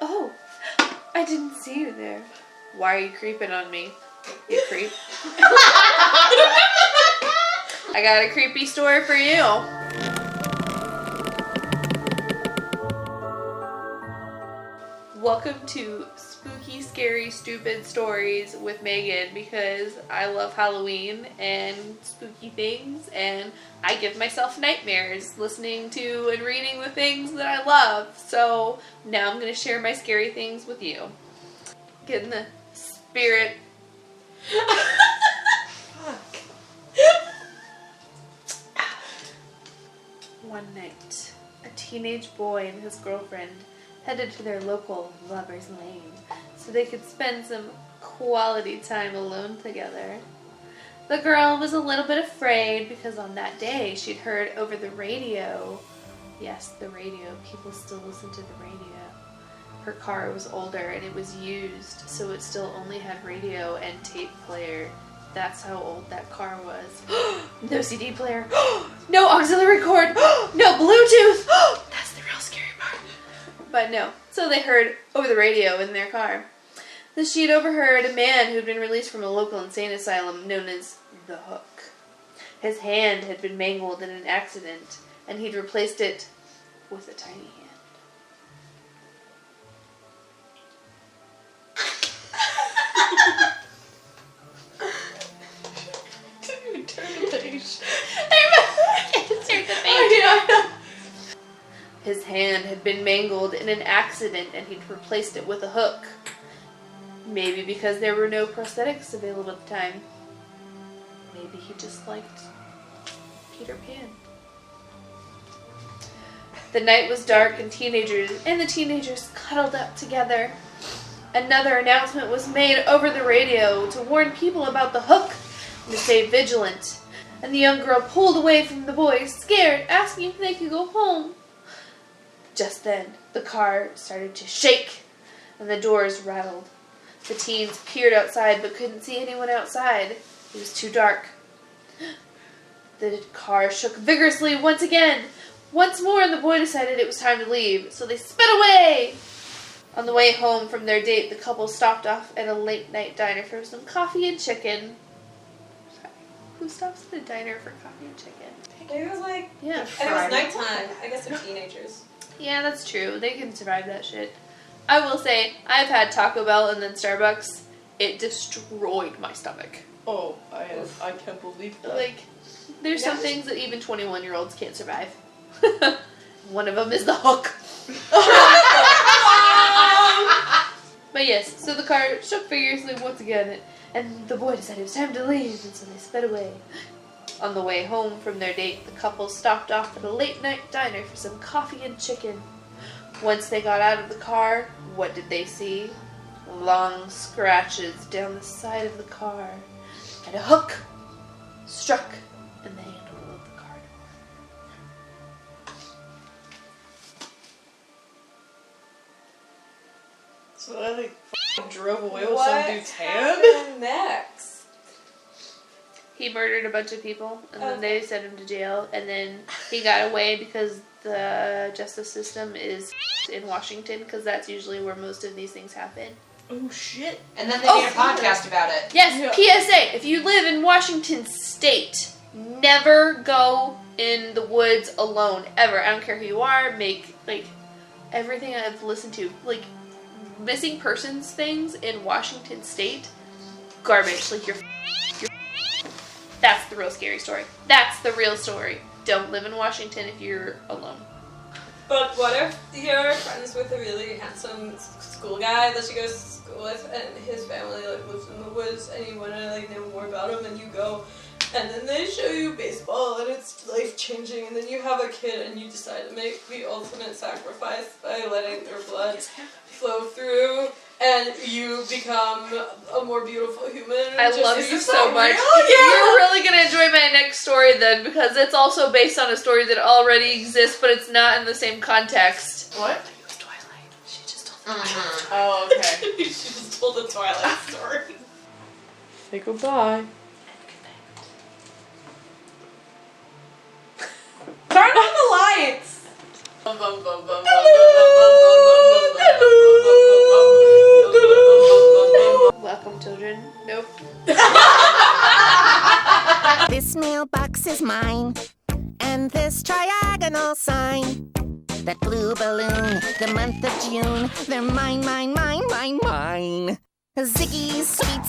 Oh, I didn't see you there. Why are you creeping on me, you creep? I got a creepy story for you. Welcome to Spooky, Scary, Stupid Stories with Megan, because I love Halloween and spooky things, and I give myself nightmares listening to and reading the things that I love. So now I'm going to share my scary things with you. Get in the spirit. Fuck. One night, a teenage boy and his girlfriend headed to their local lover's lane so they could spend some quality time alone together. The girl was a little bit afraid because on that day she'd heard over the radio. Yes, the radio. People still listen to the radio. Her car was older and it was used, so it still only had radio and tape player. That's how old that car was. No CD player. No auxiliary cord. No Bluetooth. That's the real scary part. But no. So they heard over the radio in their car. Then she'd overheard a man who'd been released from a local insane asylum known as The Hook. His hand had been mangled in an accident, and he'd replaced it with a tiny hand. His hand had been mangled in an accident and he'd replaced it with a hook. Maybe because there were no prosthetics available at the time. Maybe he just liked Peter Pan. The night was dark and the teenagers cuddled up together. Another announcement was made over the radio to warn people about the hook and to stay vigilant. And the young girl pulled away from the boy, scared, asking if they could go home. Just then, the car started to shake, and the doors rattled. The teens peered outside, but couldn't see anyone outside. It was too dark. The car shook vigorously once again. Once more, and the boy decided it was time to leave, so they sped away. On the way home from their date, the couple stopped off at a late-night diner for some coffee and chicken. Sorry, who stops at a diner for coffee and chicken? It was like, Yeah. and it was nighttime. I guess they're teenagers. Yeah, that's true. They can survive that shit. I will say, I've had Taco Bell and then Starbucks. It destroyed my stomach. Oh, I can't believe that. Like, there's some things that even 21-year-olds can't survive. One of them is the hook. But yes, so the car shook vigorously once again, and the boy decided it was time to leave, and so they sped away. On the way home from their date, the couple stopped off at a late-night diner for some coffee and chicken. Once they got out of the car, what did they see? Long scratches down the side of the car, and a hook struck in the handle of the car door. So I like drove away with What some dude's hand? happened next? He murdered a bunch of people, and then they sent him to jail, and then he got away because the justice system is in Washington, because that's usually where most of these things happen. Oh shit. And then they made a podcast about it. Yes, Yeah. PSA, if you live in Washington State, never go in the woods alone, ever. I don't care who you are, everything I've listened to, missing persons things in Washington State, garbage, that's the real scary story. That's the real story. Don't live in Washington if you're alone. But what if you're friends with a really handsome school guy that you go to school with, and his family lives in the woods, and you want to know more about him, and you go, and then they show you baseball, and it's life-changing, and then you have a kid, and you decide to make the ultimate sacrifice by letting their blood flow through, and you become a more beautiful human. I love you so much. Yeah. You're really going to enjoy my next story then, because it's also based on a story that already exists, but it's not in the same context. What? It was Twilight. She just told me. Oh, okay. She just told the Twilight story. Say goodbye. Turn on the lights! Bum, bum, bum, bum, bum, bum, bum, bum, bum, bum, bum, bum, bum. Stockholm children. Nope. This mailbox is mine, and this triagonal sign. That blue balloon, the month of June, they're mine, mine, mine, mine, mine. Ziggy's sweet